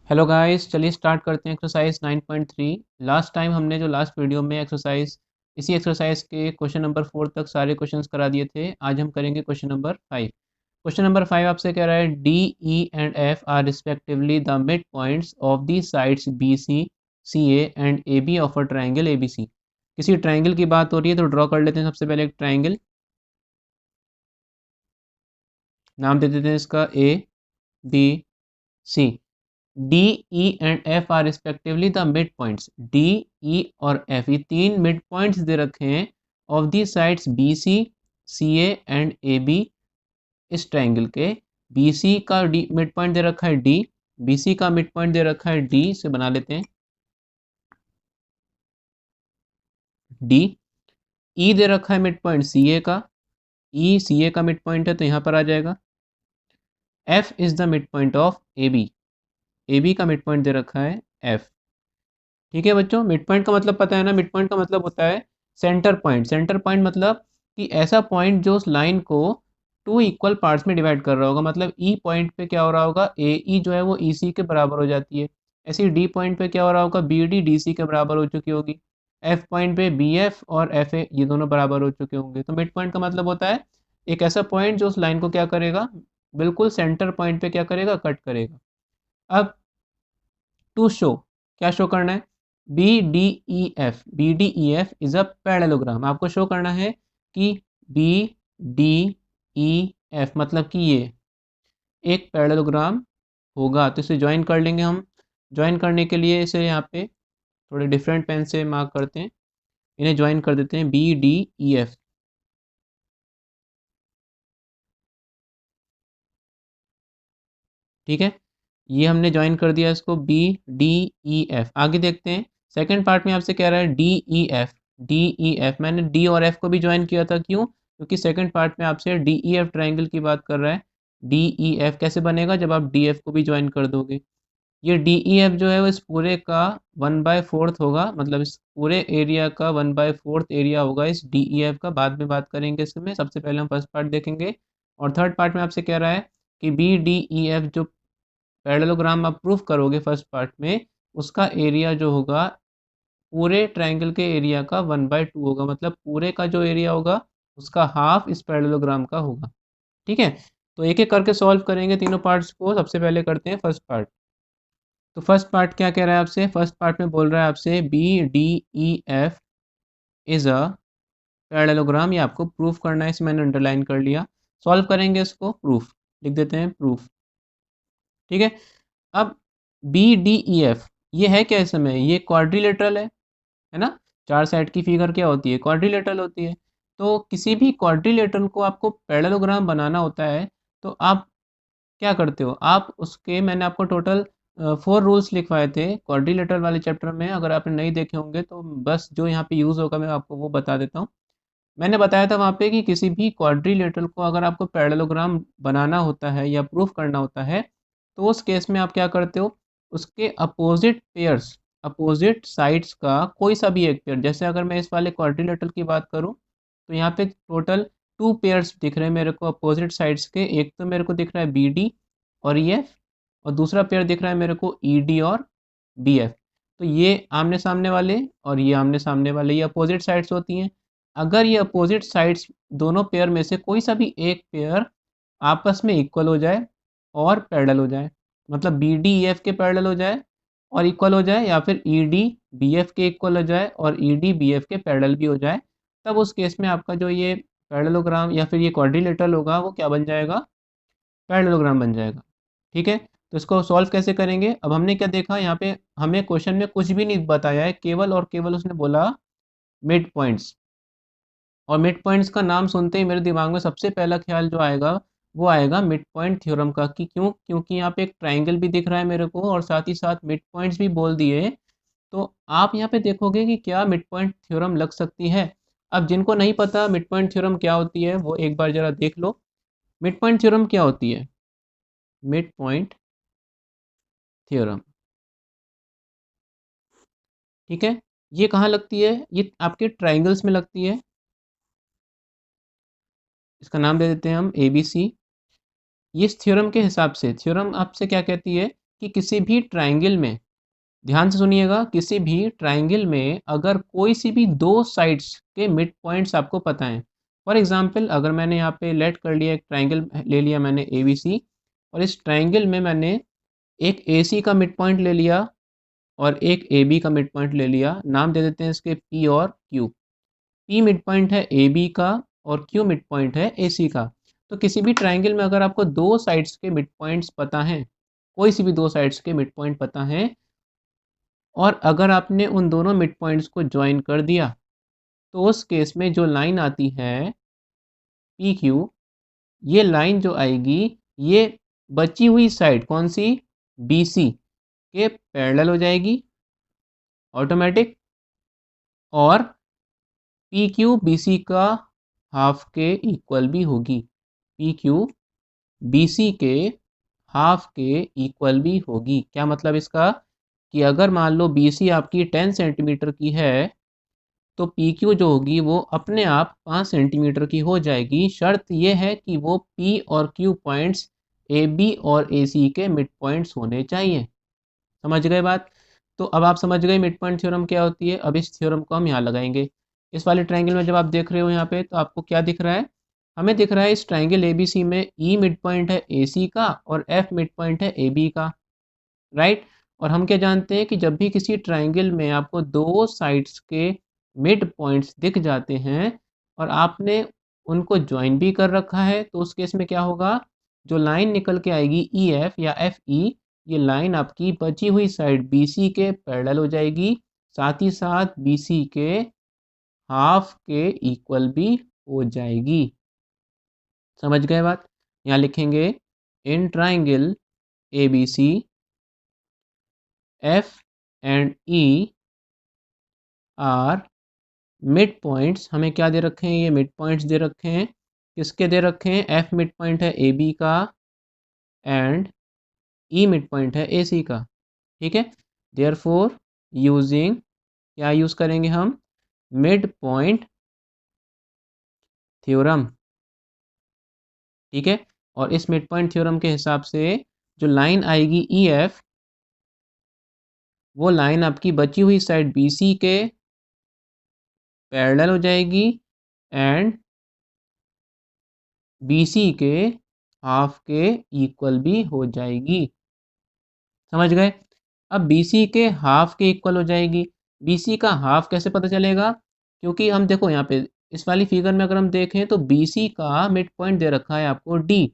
Hello guys, चलिए start करते हैं एक्सरसाइज 9.3। लास्ट टाइम हमने जो लास्ट वीडियो में इसी एक्सरसाइज के क्वेश्चन नंबर 4 तक सारे क्वेश्चंस करा दिए थे। आज हम करेंगे क्वेश्चन नंबर 5। क्वेश्चन नंबर 5 आपसे कह रहा है D E and F are respectively the mid points of the sides B C C and A B of a triangle A B C. किसी ट्राइंगल की बात हो रही है तो ड्रॉ कर लेते हैं। सबसे पहले एक ट्राइंगल, नाम दे देते हैं इसका A B C. D E and F are respectively the mid points. D E और एफ ये तीन मिड पॉइंट्स दे रखे हैं of the sides B C C and A B. इस ट्राइंगल के बी सी का डी मिड पॉइंट दे रखा है डी, बी सी का मिड पॉइंट दे रखा है डी, से बना लेते हैं डी। ई दे रखा है मिड पॉइंट सी ए का, ई सी ए का मिड पॉइंट है तो यहाँ पर आ जाएगा। F is the mid point of A B का मिड पॉइंट दे रखा है एफ। ठीक है बच्चों, मिड पॉइंट का मतलब पता है ना। मिड पॉइंट का मतलब होता है सेंटर पॉइंट। सेंटर पॉइंट मतलब कि ऐसा पॉइंट जो उस लाइन को टू इक्वल पार्ट्स में डिवाइड कर रहा होगा। मतलब ई पॉइंट पे क्या हो रहा होगा, ए ई जो है वो ई सी के बराबर हो जाती है। ऐसे ही डी पॉइंट पे क्या हो रहा होगा, बी डी सी के बराबर हो चुकी होगी। एफ पॉइंट पे बी एफ और एफ ए ये दोनों बराबर हो चुके होंगे। तो मिड पॉइंट का मतलब होता है एक ऐसा पॉइंट जो उस लाइन को क्या करेगा, बिल्कुल सेंटर पॉइंट पे क्या करेगा, कट करेगा। अब टू शो, क्या शो करना है, B D E F is a parallelogram. आपको शो करना है कि बी डी ई एफ मतलब कि ये एक पैरेललोग्राम होगा। तो इसे ज्वाइन कर लेंगे हम। ज्वाइन करने के लिए इसे यहाँ पे थोड़े डिफरेंट पेन से मार्क करते हैं, इन्हें ज्वाइन कर देते हैं बी डी ई एफ। ठीक है, ये हमने ज्वाइन कर दिया इसको बी डी ई एफ। आगे देखते हैं सेकंड पार्ट में आपसे कह रहा है D E F. D E F मैंने डी और एफ को भी ज्वाइन किया था, क्यों, क्योंकि सेकंड पार्ट में आपसे डी ई एफ ट्राइंगल की बात कर रहा है। डी ई एफ कैसे बनेगा, जब आप डी एफ को भी ज्वाइन कर दोगे। ये डी ई एफ जो है वो इस पूरे का 1/4 होगा, मतलब इस पूरे एरिया का 1/4 एरिया होगा इस डी ई एफ का। बाद में बात करेंगे इसमें, सबसे पहले हम फर्स्ट पार्ट देखेंगे। और थर्ड पार्ट में आपसे कह रहा है कि बी डी ई एफ जो पैरेललोग्राम आप प्रूफ करोगे फर्स्ट पार्ट में, उसका एरिया जो होगा पूरे ट्रायंगल के एरिया का 1/2 होगा। मतलब पूरे का जो एरिया होगा उसका हाफ इस पैरेललोग्राम का होगा। ठीक है, तो एक एक करके सॉल्व करेंगे तीनों पार्ट्स को। सबसे पहले करते हैं फर्स्ट पार्ट। तो फर्स्ट पार्ट क्या कह रहा है आपसे, फर्स्ट पार्ट में बोल रहा है आपसे B D E F is a parallelogram. ये आपको प्रूफ करना है, इसे मैंने अंडरलाइन कर लिया। सॉल्व करेंगे इसको, प्रूफ लिख देते हैं, प्रूफ। ठीक है, अब बी डी ई एफ ये है क्या, इस समय ये क्वाड्रिलेटरल है ना। चार साइड की फिगर क्या होती है, क्वाड्रिलेटरल होती है। तो किसी भी क्वाड्रिलेटरल को आपको पैरेललोग्राम बनाना होता है तो आप क्या करते हो, आप उसके, मैंने आपको टोटल 4 रूल्स लिखवाए थे क्वाड्रिलेटरल वाले चैप्टर में। अगर आपने नहीं देखे होंगे तो बस जो यहाँ पे यूज़ होगा मैं आपको वो बता देता हूँ। मैंने बताया था वहाँ पे कि किसी भी क्वाड्रिलेटरल को अगर आपको पैरेललोग्राम बनाना होता है या प्रूफ करना होता है तो उस केस में आप क्या करते हो, उसके अपोजिट पेयर्स, अपोजिट साइड्स का कोई सा भी एक पेयर। जैसे अगर मैं इस वाले क्वाड्रिलेटरल की बात करूँ तो यहाँ पे टोटल 2 पेयर्स दिख रहे हैं मेरे को अपोजिट साइड्स के। एक तो मेरे को दिख रहा है बी डी और ई एफ, और दूसरा पेयर दिख रहा है मेरे को ई डी और बी एफ। तो ये आमने सामने वाले और ये आमने सामने वाले, ये अपोजिट साइड्स होती हैं। अगर ये अपोजिट साइड्स दोनों पेयर में से कोई सा भी एक पेयर आपस में इक्वल हो जाए और पैरेलल हो जाए, मतलब बी डी ई एफ के पैरेलल हो जाए और इक्वल हो जाए, या फिर ई डी बी एफ के इक्वल हो जाए और ई डी बी एफ के पैरेलल भी हो जाए, तब उस केस में आपका जो ये पैरेललोग्राम या फिर ये क्वाड्रिलेटरल होगा वो क्या बन जाएगा, पैरेललोग्राम बन जाएगा। ठीक है, तो इसको सॉल्व कैसे करेंगे। अब हमने क्या देखा, यहाँ पे हमें क्वेश्चन में कुछ भी नहीं बताया है, केवल और केवल उसने बोला मिड पॉइंट्स। और मिड पॉइंट्स का नाम सुनते ही मेरे दिमाग में सबसे पहला ख्याल जो आएगा वो आएगा मिड पॉइंट थ्योरम का। कि क्यों, क्योंकि यहाँ पे एक ट्राइंगल भी दिख रहा है मेरे को और साथ ही साथ मिड पॉइंट्स भी बोल दिए। तो आप यहाँ पे देखोगे कि क्या मिड पॉइंट थ्योरम लग सकती है। अब जिनको नहीं पता मिड पॉइंट थ्योरम क्या होती है वो एक बार ज़रा देख लो। मिड पॉइंट थ्योरम क्या होती है, मिड पॉइंट थ्योरम, ठीक है, ये कहाँ लगती है, ये आपके ट्राइंगल्स में लगती है। इसका नाम दे देते हैं हम ए बी सी। ये इस थ्योरम के हिसाब से, थ्योरम आपसे क्या कहती है कि किसी भी ट्राइंगल में, ध्यान से सुनिएगा, किसी भी ट्राइंगल में अगर कोई सी भी दो साइड्स के मिड पॉइंट्स आपको पता है। फॉर एग्जांपल अगर मैंने यहाँ पे लेट कर लिया, एक ट्राइंगल ले लिया मैंने ए बी सी, और इस ट्राइंगल में मैंने एक ए सी का मिड पॉइंट ले लिया और एक ए बी का मिड पॉइंट ले लिया। नाम दे देते हैं इसके पी और क्यू। पी मिड पॉइंट है ए बी का और क्यू मिड पॉइंट है ए सी का। तो किसी भी ट्राइंगल में अगर आपको दो साइड्स के मिड पॉइंट्स पता हैं, कोई सी भी दो साइड्स के मिड पॉइंट पता है, और अगर आपने उन दोनों मिड पॉइंट्स को ज्वाइन कर दिया, तो उस केस में जो लाइन आती है पी क्यू, ये लाइन जो आएगी, ये बची हुई साइड कौन सी, बी सी के पैरेलल हो जाएगी ऑटोमेटिक, और पी क्यू बी सी का हाफ के इक्वल भी होगी। पी क्यू बी सी के हाफ के इक्वल भी होगी। क्या मतलब इसका, कि अगर मान लो बी सी आपकी 10 सेंटीमीटर की है, तो पी क्यू जो होगी वो अपने आप 5 सेंटीमीटर की हो जाएगी। शर्त ये है कि वो पी और क्यू पॉइंट्स ए बी और ए सी के मिड पॉइंट्स होने चाहिए। समझ गए बात। तो अब आप समझ गए मिड पॉइंट थ्योरम क्या होती है। अब इस थ्योरम को हम यहाँ लगाएंगे। इस वाले ट्राइंगल में जब आप देख रहे हो यहाँ पे, तो आपको क्या दिख रहा है, हमें दिख रहा है इस ट्राइंगल ए बी सी में ई मिड पॉइंट है ए सी का और एफ मिड पॉइंट है ए बी का, राइट। और हम क्या जानते हैं कि जब भी किसी ट्राइंगल में आपको दो साइड्स के मिड पॉइंट्स दिख जाते हैं और आपने उनको ज्वाइन भी कर रखा है, तो उस केस में क्या होगा, जो लाइन निकल के आएगी ई एफ या एफ ई, ये लाइन आपकी बची हुई साइड बी सी के पैरेलल हो जाएगी, साथ ही साथ बी सी के हाफ के इक्वल भी हो जाएगी। समझ गए बात। यहाँ लिखेंगे in triangle A B C F and E are mid points. हमें क्या दे रखे हैं, ये मिड पॉइंट्स दे रखे हैं। किसके दे रखे हैं, एफ मिड पॉइंट है ए बी का एंड ई मिड पॉइंट है ए सी का। ठीक है, देयरफॉर यूजिंग, क्या यूज़ करेंगे हम, मिड पॉइंट थ्योरम। ठीक है, और इस मिड पॉइंट थ्योरम के हिसाब से जो लाइन आएगी ई एफ, वो लाइन आपकी बची हुई साइड बी सी के पैरेलल हो जाएगी एंड बी सी के हाफ के इक्वल भी हो जाएगी। समझ गए। अब बी सी के हाफ के इक्वल हो जाएगी। बी सी का हाफ कैसे पता चलेगा, क्योंकि हम देखो यहाँ पे इस वाली फिगर में अगर हम देखें तो बी सी का मिड पॉइंट दे रखा है आपको डी।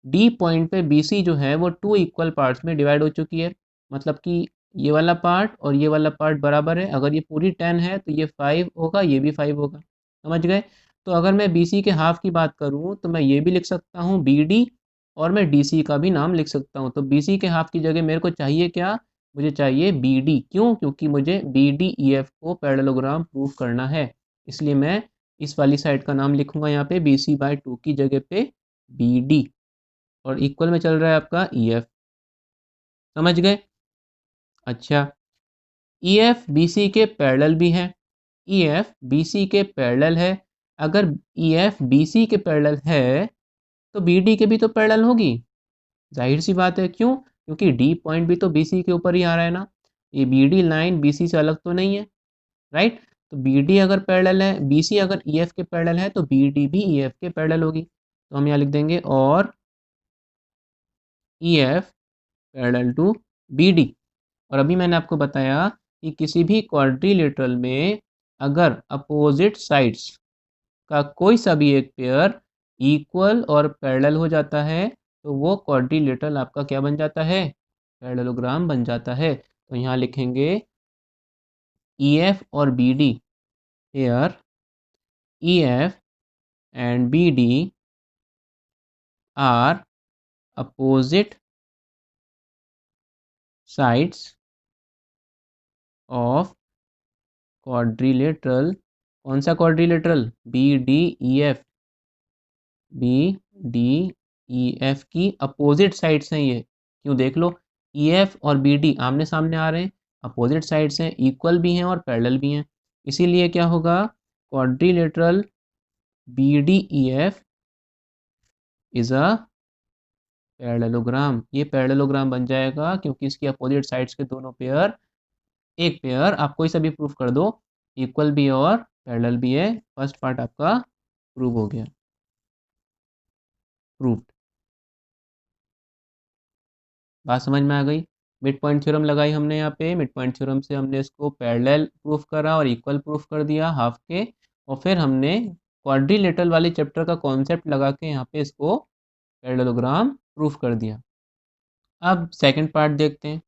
डी पॉइंट पे बी सी जो है वो टू इक्वल पार्ट्स में डिवाइड हो चुकी है। मतलब कि ये वाला पार्ट और ये वाला पार्ट बराबर है। अगर ये पूरी 10 है तो ये 5 होगा, ये भी 5 होगा। समझ गए। तो अगर मैं बी सी के हाफ की बात करूँ तो मैं ये भी लिख सकता हूँ बी डी, और मैं डी सी का भी नाम लिख सकता हूँ। तो बी सी के हाफ की जगह मेरे को चाहिए क्या, मुझे चाहिए बी डी। क्यों, क्योंकि मुझे बी डी ई एफ को पैरेललोग्राम प्रूफ करना है। इसलिए मैं इस वाली साइड का नाम लिखूंगा यहाँ पे बी सी बाई टू की जगह पे बी डी, और इक्वल में चल रहा है आपका ई एफ। समझ गए। अच्छा, ई एफ बी सी के पैरेलल भी है। ई एफ बी सी के पैरेलल है। अगर ई एफ बी सी के पैरेलल है तो बी डी के भी तो पैरेलल होगी। जाहिर सी बात है। क्यों, क्योंकि डी पॉइंट भी तो बी सी के ऊपर ही आ रहा है ना। ये B D line B C से अलग तो नहीं है, राइट। तो बी डी अगर पैरेलल है, बी सी अगर ई एफ के पैरेलल है, तो बी डी भी ई एफ के पैरेलल होगी। तो हम यहाँ लिख देंगे और E F parallel to B D. और अभी मैंने आपको बताया कि किसी भी क्वाड्रिलेटरल में अगर अपोजिट साइड्स का कोई सा भी एक पेयर इक्वल और पैरेलल हो जाता है, तो वो क्वाड्रिलेटरल आपका क्या बन जाता है, पैरेललोग्राम बन जाता है। तो यहाँ लिखेंगे ई एफ और B D, here E F and B D are opposite sides of quadrilateral. कौन सा quadrilateral, B D E F, B D E F की अपोजिट साइड्स हैं ये। क्यों, देख लो, ई एफ और बी डी आमने सामने आ रहे हैं, अपोजिट साइड्स हैं, इक्वल भी हैं और पैरेलल भी हैं। इसीलिए क्या होगा, quadrilateral B D E F is a parallelogram, ये पैरेललोग्राम बन जाएगा क्योंकि इसकी अपोजिट साइड्स के दोनों पेयर, एक पेयर आप कोई सा भी प्रूफ कर दो, इक्वल भी है और पैरेलल भी है। फर्स्ट पार्ट आपका प्रूव हो गया, प्रूव्ड। बात समझ में आ गई। मिड पॉइंट थ्योरम लगाई हमने यहाँ पे, मिड पॉइंट थ्योरम से हमने इसको पैरेलल प्रूफ करा और इक्वल प्रूफ कर दिया हाफ के, और फिर हमने क्वाड्रिलेटरल वाले चैप्टर का कॉन्सेप्ट लगा के यहाँ पे इसको पैरेललोग्राम प्रूफ कर दिया। अब सेकंड पार्ट देखते हैं।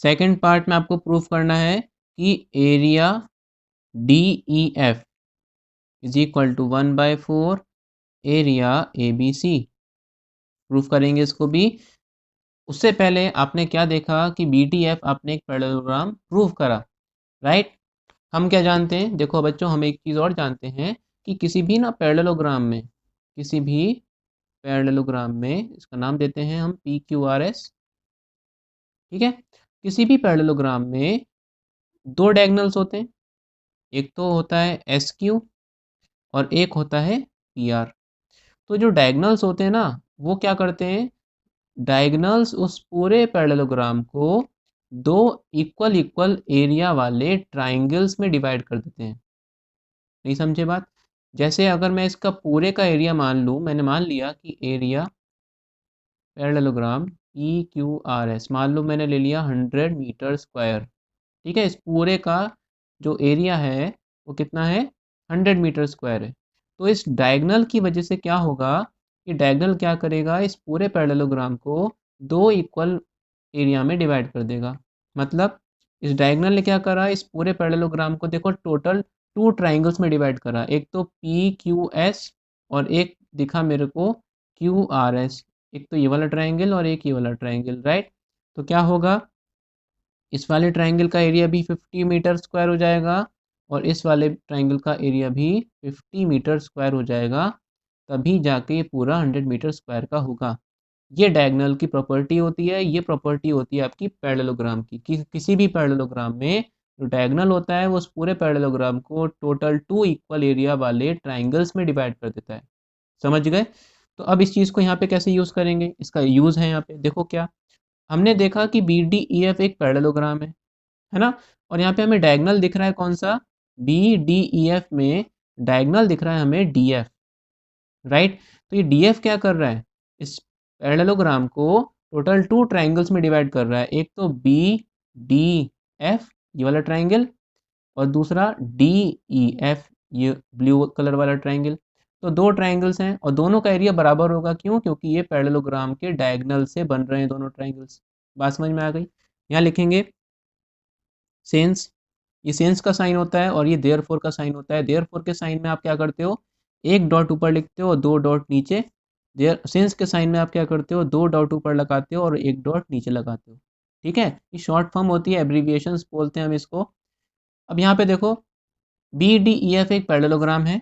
सेकंड पार्ट में आपको प्रूफ करना है कि area D E F is equal to 1/4 area A B C. Proof करेंगे इसको भी। उससे पहले आपने क्या देखा कि बी टी एफ आपने एक पैरेललोग्राम प्रूफ करा, राइट। हम क्या जानते हैं, देखो बच्चों, हम एक चीज़ और जानते हैं कि किसी भी ना पैरेललोग्राम में, किसी भी पैरेललोग्राम में, इसका नाम देते हैं हम पी क्यू आर एस, ठीक है। किसी भी पैरेललोग्राम में दो डायगोनल्स होते हैं, एक तो होता है एस क्यू और एक होता है पी आर। तो जो डायगोनल्स होते हैं ना, वो क्या करते हैं, डायगोनल्स उस पूरे पैरेललोग्राम को दो इक्वल इक्वल एरिया वाले ट्राइंगल्स में डिवाइड कर देते हैं। नहीं समझे बात। जैसे अगर मैं इसका पूरे का एरिया मान लूँ, मैंने मान लिया कि area parallelogram P Q R S, मान लो मैंने ले लिया 100 मीटर स्क्वायर, ठीक है। इस पूरे का जो एरिया है वो कितना है, 100 मीटर स्क्वायर है। तो इस डायगोनल की वजह से क्या होगा कि डायगोनल क्या करेगा, इस पूरे पैरेललोग्राम को दो इक्वल एरिया में डिवाइड कर देगा। मतलब इस डायगोनल ने क्या करा, इस पूरे पैरेललोग्राम को देखो टोटल टू ट्राइंगल्स में डिवाइड करा, एक तो पी क्यू एस और एक दिखा मेरे को क्यू आर एस। एक तो ये वाला ट्राइंगल और एक ये वाला ट्राइंगल, राइट। तो क्या होगा, इस वाले ट्राइंगल का एरिया भी 50 मीटर स्क्वायर हो जाएगा और इस वाले ट्राइंगल का एरिया भी 50 मीटर स्क्वायर हो जाएगा, तभी जाके ये पूरा 100 मीटर स्क्वायर का होगा। ये डायगोनल की प्रॉपर्टी होती है, ये प्रॉपर्टी होती है आपकी पैरेललोग्राम की। किसी भी पैरेललोग्राम में जो डायगोनल होता है वो उस पूरे पैरेललोग्राम को टोटल टू इक्वल एरिया वाले ट्राइंगल्स में डिवाइड कर देता है। समझ गए। तो अब इस चीज़ को यहाँ पे कैसे यूज़ करेंगे, इसका यूज़ है यहाँ पे देखो क्या। हमने देखा कि बी डी ई एफ एक पैरेललोग्राम है ना। और यहाँ पे हमें डायगोनल दिख रहा है कौन सा, बी डी ई एफ में डायगोनल दिख रहा है हमें डी एफ, राइट। तो ये डी एफ क्या कर रहा है, इस पैरेललोग्राम को टोटल टू ट्राइंगल्स में डिवाइड कर रहा है। एक तो बी डी एफ ये वाला ट्राइंगल, और दूसरा डी ई एफ ये ब्लू कलर वाला ट्राइंगल। तो दो ट्राइंगल्स हैं और दोनों का एरिया बराबर होगा, क्यों, क्योंकि ये पैरेललोग्राम के डायगोनल से बन रहे हैं दोनों ट्राइंगल्स। बात समझ में आ गई। यहाँ लिखेंगे सेंस, ये सेंस का साइन होता है और ये देयरफॉर का साइन होता है। देयरफॉर के साइन में आप क्या करते हो, एक डॉट ऊपर लिखते हो और दो डॉट नीचे। देयर सेंस के साइन में आप क्या करते हो, दो डॉट ऊपर लगाते हो और एक डॉट नीचे लगाते हो, ठीक है। ये शॉर्ट फॉर्म होती है, एब्रीविएशंस बोलते हैं हम इसको। अब यहाँ पे देखो, बी डी ई एफ एक पैरेललोग्राम है,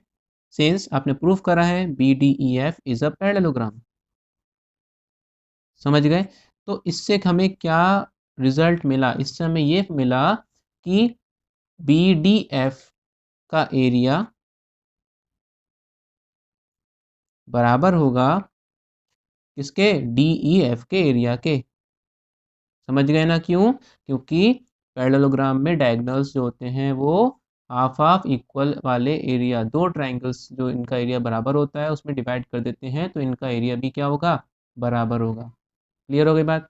सेंस आपने प्रूफ करा है B D E F is a parallelogram. समझ गए। तो इससे हमें क्या रिजल्ट मिला, इससे हमें ये मिला कि बी डी एफ का एरिया बराबर होगा किसके, डी ई एफ के एरिया के। समझ गए ना, क्यों, क्योंकि पैरेललोग्राम में डायगोनल्स जो होते हैं वो हाफ हाफ इक्वल वाले एरिया, दो ट्राइंगल्स जो इनका एरिया बराबर होता है उसमें डिवाइड कर देते हैं, तो इनका एरिया भी क्या होगा, बराबर होगा। क्लियर हो गई बात।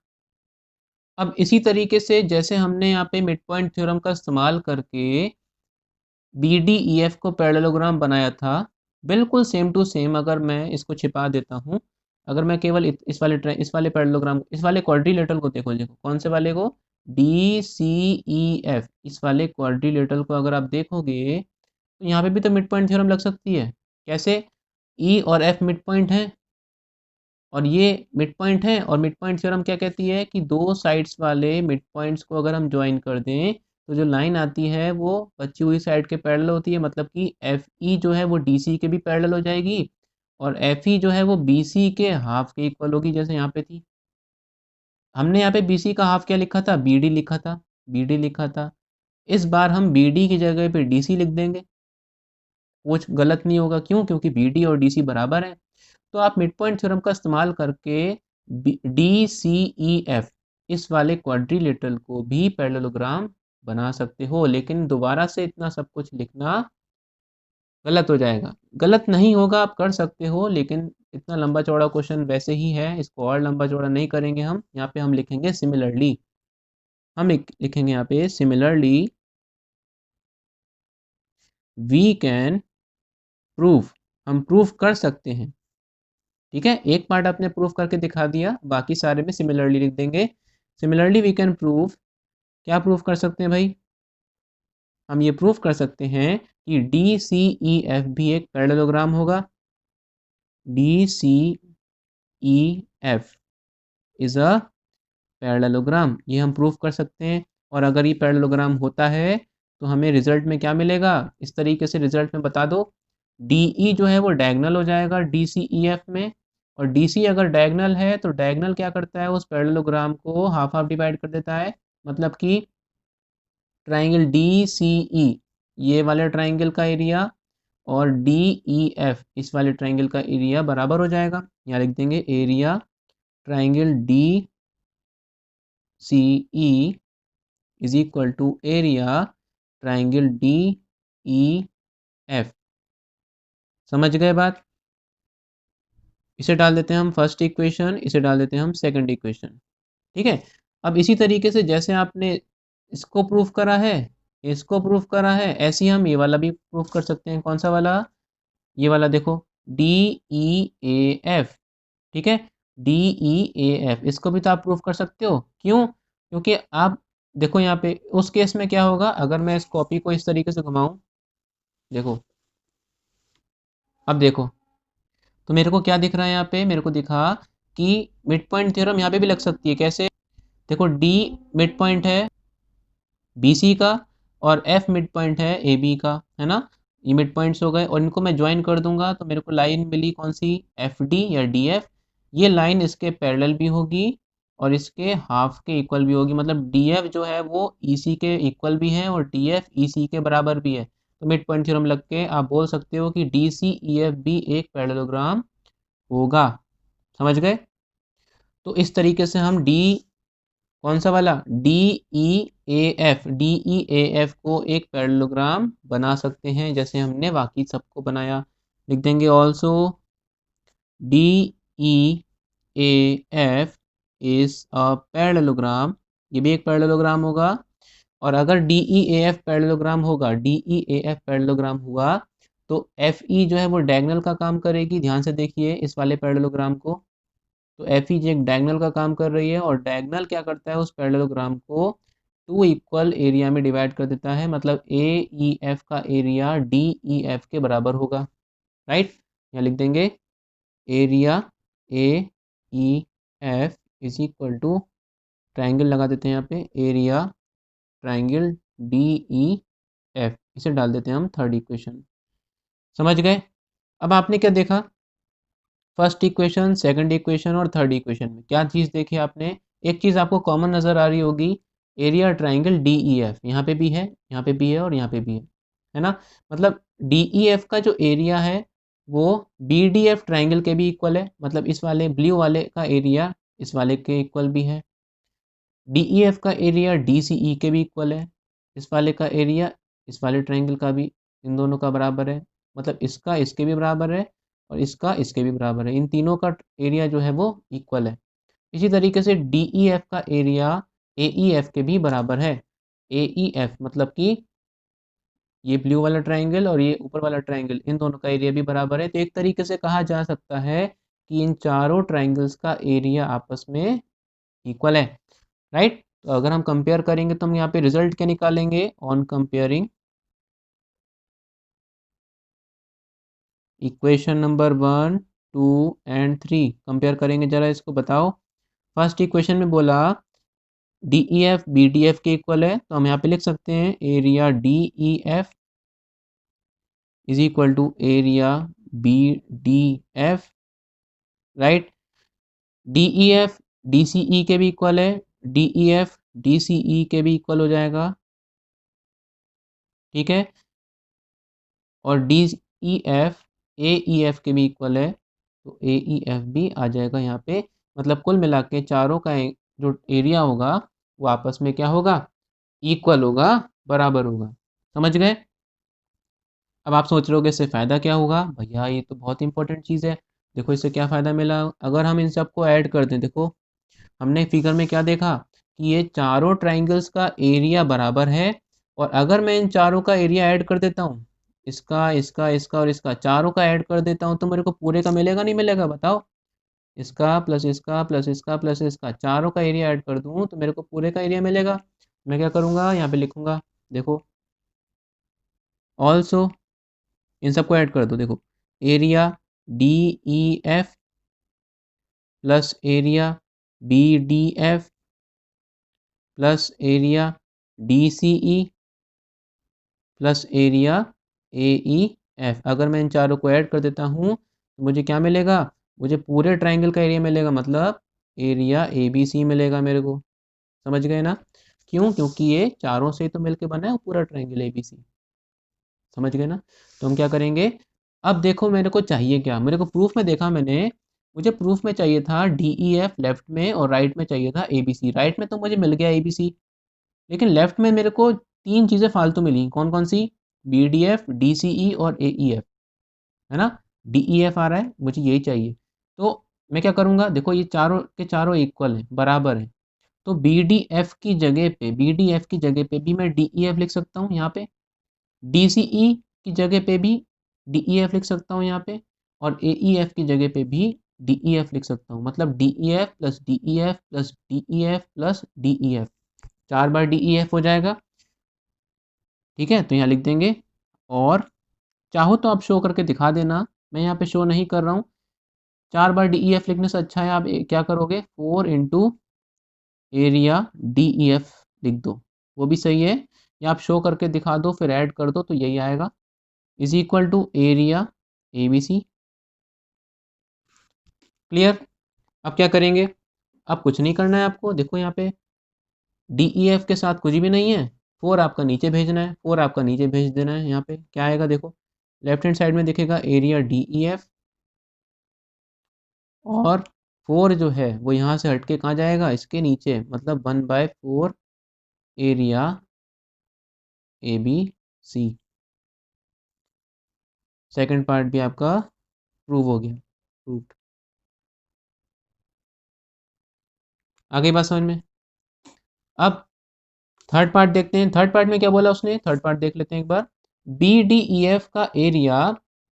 अब इसी तरीके से जैसे हमने यहाँ पे मिड पॉइंट थ्योरम का इस्तेमाल करके बी डी ई एफ को पैरेललोग्राम बनाया था, बिल्कुल सेम टू सेम अगर मैं इसको छिपा देता हूँ, अगर मैं केवल इस वाले पैरेललोग्राम, इस वाले क्वाड्रिलेटरल को देखो, देखो कौन से वाले को, डी सी ई एफ, इस वाले क्वाड्रिलेटरल को अगर आप देखोगे तो यहाँ पे भी तो मिड पॉइंट थ्योरम लग सकती है। कैसे, ई और एफ मिड पॉइंट है और ये मिड पॉइंट है, और मिड पॉइंट थ्योरम क्या कहती है कि दो साइड्स वाले मिड पॉइंट्स को अगर हम ज्वाइन कर दें तो जो लाइन आती है वो बची हुई साइड के पैरेलल होती है। मतलब कि एफ ई जो है वो डी सी के भी पैरेलल हो जाएगी और एफ ई जो है वो बी सी के हाफ के इक्वल होगी, जैसे यहाँ पे थी। हमने यहाँ पे बी सी का हाफ क्या लिखा था, बी डी लिखा था, बी डी लिखा था। इस बार हम बी डी की जगह पे डी सी लिख देंगे, कुछ गलत नहीं होगा, क्यों, क्योंकि बी डी और डी सी बराबर है। तो आप मिड पॉइंट थ्योरम का इस्तेमाल करके DCEF इस वाले क्वाड्रिलेटरल को भी पैरेललोग्राम बना सकते हो, लेकिन दोबारा से इतना सब कुछ लिखना गलत हो जाएगा। गलत नहीं होगा, आप कर सकते हो, लेकिन इतना लंबा चौड़ा क्वेश्चन वैसे ही है, इसको और लंबा चौड़ा नहीं करेंगे हम। यहाँ पे हम लिखेंगे सिमिलरली, हम लिखेंगे यहाँ पे सिमिलरली वी कैन प्रूफ, हम प्रूफ कर सकते हैं। ठीक है, एक पार्ट आपने प्रूफ करके दिखा दिया, बाकी सारे में सिमिलरली लिख देंगे। सिमिलरली वी कैन प्रूफ, क्या प्रूफ कर सकते हैं भाई? हम ये प्रूफ कर सकते हैं कि DCEF भी एक पैरेललोग्राम होगा। DCEF इज अ पैरेललोग्राम, ये हम प्रूफ कर सकते हैं। और अगर ये पैरेललोग्राम होता है तो हमें रिजल्ट में क्या मिलेगा? इस तरीके से रिजल्ट में बता दो, DE जो है वो डायगनल हो जाएगा DCEF में, और DC अगर डायगनल है तो डायगनल क्या करता है? उस पैरेललोग्राम को हाफ हाफ डिवाइड कर देता है। मतलब कि ट्राइंगल DCE ये वाले ट्राइंगल का एरिया और DEF इस वाले ट्राइंगल का एरिया बराबर हो जाएगा। यहाँ लिख देंगे area triangle DCE is equal to area triangle DEF। समझ गए बात? इसे डाल देते हैं हम फर्स्ट इक्वेशन, इसे डाल देते हैं हम सेकंड इक्वेशन। ठीक है, अब इसी तरीके से जैसे आपने इसको प्रूफ करा है, इसको प्रूफ करा है, ऐसे ही हम ये वाला भी प्रूफ कर सकते हैं। कौन सा वाला? ये वाला देखो, DEAF। ठीक है, DEAF इसको भी तो आप प्रूफ कर सकते हो। क्यों? क्योंकि आप देखो यहाँ पे उस केस में क्या होगा, अगर मैं इस कॉपी को इस तरीके से घुमाऊं, देखो, अब देखो, तो मेरे को क्या दिख रहा है यहाँ पे? मेरे को दिखा कि मिड पॉइंट थ्योरम यहाँ पे भी लग सकती है। कैसे? देखो, D मिड पॉइंट है BC का और F मिड पॉइंट है AB का, है ना? ये मिड पॉइंट्स हो गए और इनको मैं ज्वाइन कर दूंगा तो मेरे को लाइन मिली कौन सी? FD या DF। ये लाइन इसके पैरेलल भी होगी और इसके हाफ के इक्वल भी होगी। मतलब DF जो है वो EC के इक्वल भी है और DF EC के बराबर भी है। तो मिड पॉइंट थ्योरम लग के आप बोल सकते हो कि DCEF भी एक पैरेललोग्राम होगा। समझ गए? तो इस तरीके से हम कौन सा वाला? DEAF को एक पैरेललोग्राम बना सकते हैं, जैसे हमने बाकी सबको बनाया। लिख देंगे also DEAF is a parallelogram, ये भी एक पैरेललोग्राम होगा। और अगर DEAF पैरेललोग्राम होगा, DEAF पैरेललोग्राम हुआ तो FE जो है वो डायगोनल का काम करेगी। ध्यान से देखिए इस वाले पैरेललोग्राम को, तो FE जो एक डायगोनल का काम कर रही है और डायगोनल क्या करता है? उस पैरेललोग्राम को टू इक्वल एरिया में डिवाइड कर देता है। मतलब AEF का एरिया DEF के बराबर होगा। राइट, यहाँ लिख देंगे area AEF is equal to, triangle लगा देते हैं यहाँ पे, एरिया ट्राइंगल DEF। इसे डाल देते हैं हम थर्ड इक्वेशन। समझ गए? अब आपने क्या देखा? फर्स्ट इक्वेशन, सेकंड इक्वेशन और थर्ड इक्वेशन में क्या चीज़ देखी आपने? एक चीज़ आपको कॉमन नज़र आ रही होगी, एरिया ट्राइंगल DEF यहाँ पे भी है, यहाँ पे भी है और यहाँ पे भी है ना? मतलब DEF का जो एरिया है वो BDF ट्राइंगल के भी इक्वल है। मतलब इस वाले ब्लू वाले का एरिया इस वाले के इक्वल भी है। DEF का एरिया DCE के भी इक्वल है। इस वाले का एरिया इस वाले ट्राइंगल का भी इन दोनों का बराबर है। मतलब इसका इसके भी बराबर है और इसका इसके भी बराबर है। इन तीनों का एरिया जो है वो इक्वल है। इसी तरीके से DEF का एरिया AEF के भी बराबर है। AEF मतलब कि ये ब्लू वाला ट्राइंगल और ये ऊपर वाला ट्राइंगल, इन दोनों का एरिया भी बराबर है। तो एक तरीके से कहा जा सकता है कि इन चारों ट्राइंगल्स का एरिया आपस में इक्वल है। राइट, तो अगर हम कंपेयर करेंगे तो हम यहाँ पे रिजल्ट क्या निकालेंगे? On comparing equation number 1, 2 and 3, compare करेंगे। जरा इसको बताओ। फर्स्ट इक्वेशन में बोला DEF BDF के इक्वल है, तो हम यहाँ पे लिख सकते हैं area DEF is equal to area BDF। Right, DEF DCE के भी इक्वल है, DEF DCE के भी इक्वल हो जाएगा। ठीक है, और DEF AEF के भी इक्वल है, तो AEF भी आ जाएगा यहाँ पे। मतलब कुल मिला के चारों का जो एरिया होगा वो आपस में क्या होगा, इक्वल होगा, बराबर होगा। समझ गए? अब आप सोच रहे होगे इससे फ़ायदा क्या होगा? भैया ये तो बहुत इंपॉर्टेंट चीज़ है। देखो इससे क्या फ़ायदा मिला, अगर हम इन सबको ऐड कर दें, देखो हमने फिगर में क्या देखा कि ये चारों ट्राइंगल्स का एरिया बराबर है। और अगर मैं इन चारों का एरिया ऐड कर देता हूँ, इसका इसका इसका और इसका चारों का ऐड कर देता हूँ, तो मेरे को पूरे का मिलेगा नहीं मिलेगा बताओ? इसका प्लस इसका प्लस इसका प्लस इसका चारों का एरिया ऐड कर दूँ तो मेरे को पूरे का एरिया मिलेगा। मैं क्या करूँगा, यहाँ पे लिखूँगा, देखो ऑल्सो, इन सबको ऐड कर दो, देखो area D E F plus area B D F plus area D C E plus area A E F. अगर मैं इन चारों को ऐड कर देता हूँ तो मुझे क्या मिलेगा, मुझे पूरे ट्राइंगल का एरिया मिलेगा, मतलब एरिया ए बी सी मिलेगा मेरे को। समझ गए ना? क्यों? क्योंकि ये चारों से तो मिलके बना है वो पूरा ट्राइंगल ए बी सी। समझ गए ना? तो हम क्या करेंगे, अब देखो मेरे को चाहिए क्या, मेरे को प्रूफ में देखा मैंने, मुझे प्रूफ में चाहिए था डी ई एफ लेफ्ट में और राइट में चाहिए था ए बी सी। राइट में तो मुझे मिल गया ए बी सी, लेकिन लेफ्ट में मेरे को तीन चीज़ें फालतू मिली। कौन कौन सी? B D F D C E और ए ई एफ, है ना? डी ई एफ आ रहा है, मुझे यही चाहिए। तो मैं क्या करूँगा, देखो ये चारों के चारों इक्वल हैं, बराबर हैं, तो बी डी एफ की जगह पे, बी डी एफ की जगह पे भी मैं डी ई एफ लिख सकता हूँ यहाँ पे, डी सी ई की जगह पे भी डी ई एफ लिख सकता हूँ यहाँ पे, और ए ई एफ की जगह पे भी डी ई एफ लिख सकता हूँ। मतलब D E F plus D E F plus D E F plus D E F, 4 बार डी ई एफ हो जाएगा। ठीक है, तो यहाँ लिख देंगे। और चाहो तो आप शो करके दिखा देना, मैं यहाँ पे शो नहीं कर रहा हूँ। 4 बार डी ई एफ लिखने से अच्छा है आप क्या करोगे, 4 into area D E F लिख दो, वो भी सही है। या आप शो करके दिखा दो फिर ऐड कर दो तो यही आएगा, is equal to area A B C. Clear? अब क्या करेंगे, अब कुछ नहीं करना है आपको, देखो यहाँ पे डी ई एफ के साथ कुछ भी नहीं है, 4 आपका नीचे भेजना है, 4 आपका नीचे भेज देना है। यहाँ पे क्या आएगा, देखो लेफ्ट हैंड साइड में दिखेगा एरिया डी ई एफ, और 4 जो है वो यहाँ से हट के कहाँ जाएगा, इसके नीचे, मतलब 1/4 area A B C. Second part भी आपका प्रूव हो गया, प्रूव्ड। आ गई बात समझ में? अब थर्ड पार्ट देखते हैं, थर्ड पार्ट में क्या बोला उसने, थर्ड पार्ट देख लेते हैं एक बार। बी डी ई एफ का एरिया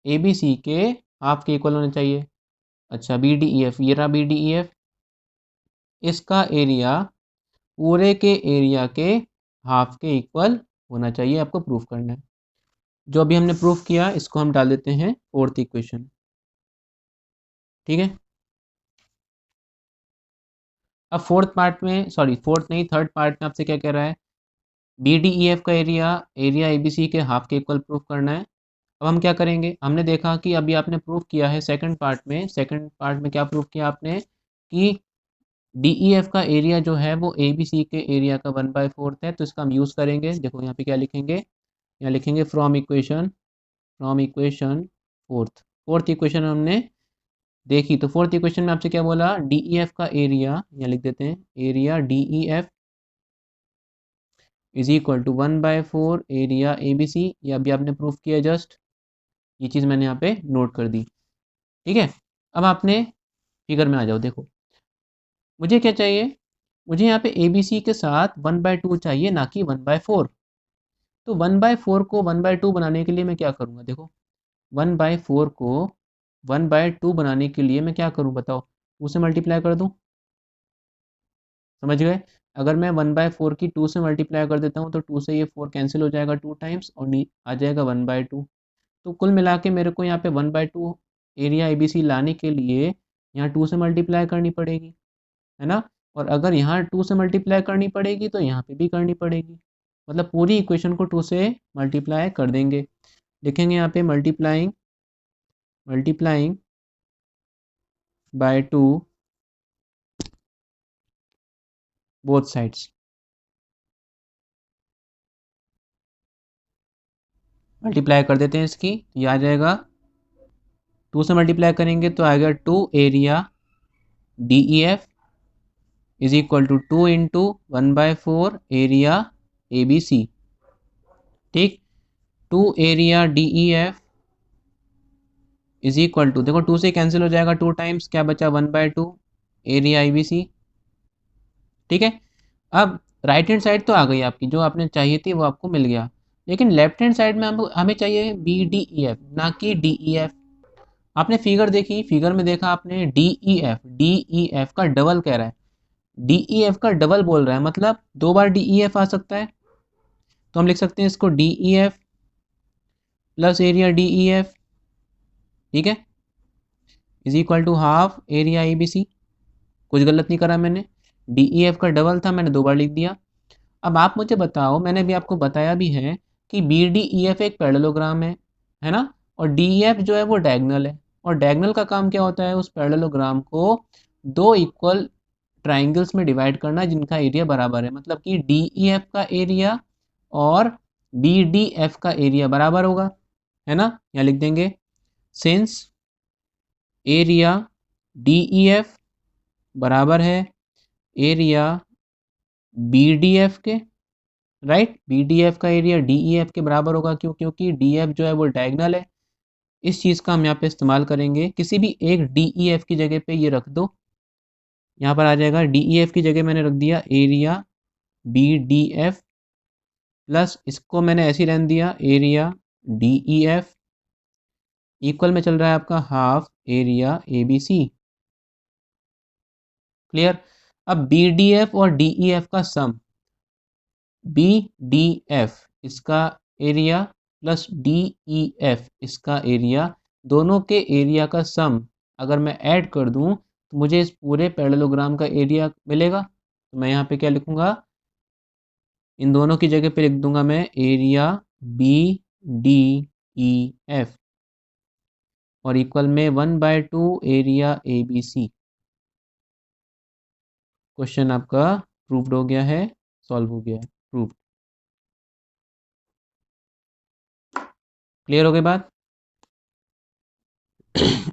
ए बी सी के हाफ के इक्वल होना चाहिए। अच्छा बी डी ई एफ, ये रहा बी डी ई एफ, इसका एरिया पूरे के एरिया के हाफ के इक्वल होना चाहिए, आपको प्रूफ करना है। जो अभी हमने प्रूफ किया इसको हम डाल देते हैं फोर्थ इक्वेशन। ठीक है, अब फोर्थ पार्ट में, सॉरी फोर्थ नहीं, थर्ड पार्ट में आपसे क्या कह रहा है, बी डी ई एफ का area area A B C के हाफ के इक्वल प्रूफ करना है। अब हम क्या करेंगे, हमने देखा कि अभी आपने प्रूफ किया है सेकंड पार्ट में, सेकंड पार्ट में क्या प्रूफ किया आपने कि डी ई एफ का एरिया जो है वो ए बी सी के एरिया का 1/4 है। तो इसका हम यूज़ करेंगे, देखो यहाँ पे क्या लिखेंगे, यहाँ लिखेंगे from equation fourth. Fourth equation हमने देखी, तो फोर्थ इक्वेशन में आपसे क्या बोला, डी ई एफ का एरिया, यहाँ लिख देते हैं area D E F is equal to 1/4 area A B C. ये अभी आपने प्रूफ किया जस्ट, ये चीज़ मैंने यहाँ पे नोट कर दी। ठीक है, अब आपने फिगर में आ जाओ, देखो मुझे क्या चाहिए, मुझे यहाँ पे ए बी सी के साथ 1/2 चाहिए, ना कि 1/4। तो 1/4 को 1/2 बनाने के लिए मैं क्या करूँगा, देखो 1/4 को 1/2 बनाने के लिए मैं क्या करूँ बताओ, 2 से मल्टीप्लाई कर दूँ। समझ गए? अगर मैं 1/4 की 2 से मल्टीप्लाई कर देता हूँ तो 2 से ये 4 कैंसिल हो जाएगा 2 टाइम्स, और आ जाएगा 1/2। तो कुल मिला के मेरे को यहाँ पे 1/2 एरिया ए बी सी लाने के लिए यहाँ 2 से मल्टीप्लाई करनी पड़ेगी, है ना? और अगर यहाँ 2 से मल्टीप्लाई करनी पड़ेगी तो यहाँ पे भी करनी पड़ेगी, मतलब पूरी इक्वेशन को 2 से मल्टीप्लाई कर देंगे। लिखेंगे यहाँ पे multiplying multiplying by 2 both sides. Multiply कर देते हैं इसकी, ये आ जाएगा 2 से मल्टीप्लाई करेंगे तो आएगा 2 area D E F is equal to 2 into 1/4 area A B C. ठीक, 2 area D E F is equal to, देखो 2 से कैंसिल हो जाएगा, 2 टाइम्स, क्या बचा 1/2 एरिया आई बी सी। ठीक है, अब राइट हैंड साइड तो आ गई आपकी, जो आपने चाहिए थी वो आपको मिल गया, लेकिन लेफ्ट हैंड साइड में हमें चाहिए बी डी ई एफ, ना कि डी ई एफ। आपने फिगर देखी, फिगर में देखा आपने डी ई एफ का डबल कह रहा है, डी ई एफ का डबल बोल रहा है, मतलब 2 बार डी ई एफ आ सकता है। तो हम लिख सकते हैं इसको D E F plus area D E F, ठीक है, is equal to half area A B C. कुछ गलत नहीं करा मैंने, डी ई एफ का डबल था, मैंने 2 बार लिख दिया। अब आप मुझे बताओ, मैंने भी आपको बताया भी है कि बी डी ई एफ एक पैरेललोग्राम है ना, और डी ई एफ जो है वो डायगोनल है, और डायगोनल का काम क्या होता है, उस पैरेललोग्राम को 2 इक्वल ट्राइंगल्स में डिवाइड करना जिनका एरिया बराबर है, मतलब कि डी ई एफ का एरिया और बी डी एफ का एरिया बराबर होगा, है ना। यहाँ लिख देंगे since area D E F बराबर है एरिया बी डी एफ के, राइट, बी डी एफ का एरिया डी ई एफ के बराबर होगा, क्यों, क्योंकि डी एफ जो है वो डायगोनल है। इस चीज़ का हम यहाँ पे इस्तेमाल करेंगे, किसी भी एक डी ई एफ की जगह पे ये रख दो, यहाँ पर आ जाएगा डी ई एफ की जगह मैंने रख दिया area B D F, plus इसको मैंने ऐसे ही रहने दिया area D E F, equal में चल रहा है आपका half area A B C. Clear. अब बी डी एफ और डी ई एफ का सम, बी डी एफ इसका area plus D E F इसका एरिया, दोनों के एरिया का सम अगर मैं ऐड कर दूं तो मुझे इस पूरे पैरेललोग्राम का एरिया मिलेगा। तो मैं यहाँ पे क्या लिखूंगा, इन दोनों की जगह पे लिख दूंगा मैं area B D E F और इक्वल में 1/2 area A B C. Question आपका प्रूव्ड हो गया है, सॉल्व हो गया है, प्रूव्ड। क्लियर हो गई बात।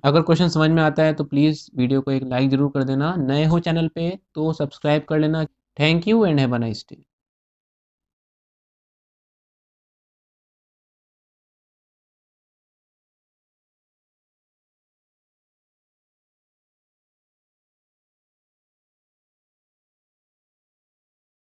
अगर क्वेश्चन समझ में आता है तो प्लीज़ वीडियो को एक लाइक ज़रूर कर देना, नए हो चैनल पे तो सब्सक्राइब कर लेना। Thank you and have a nice day.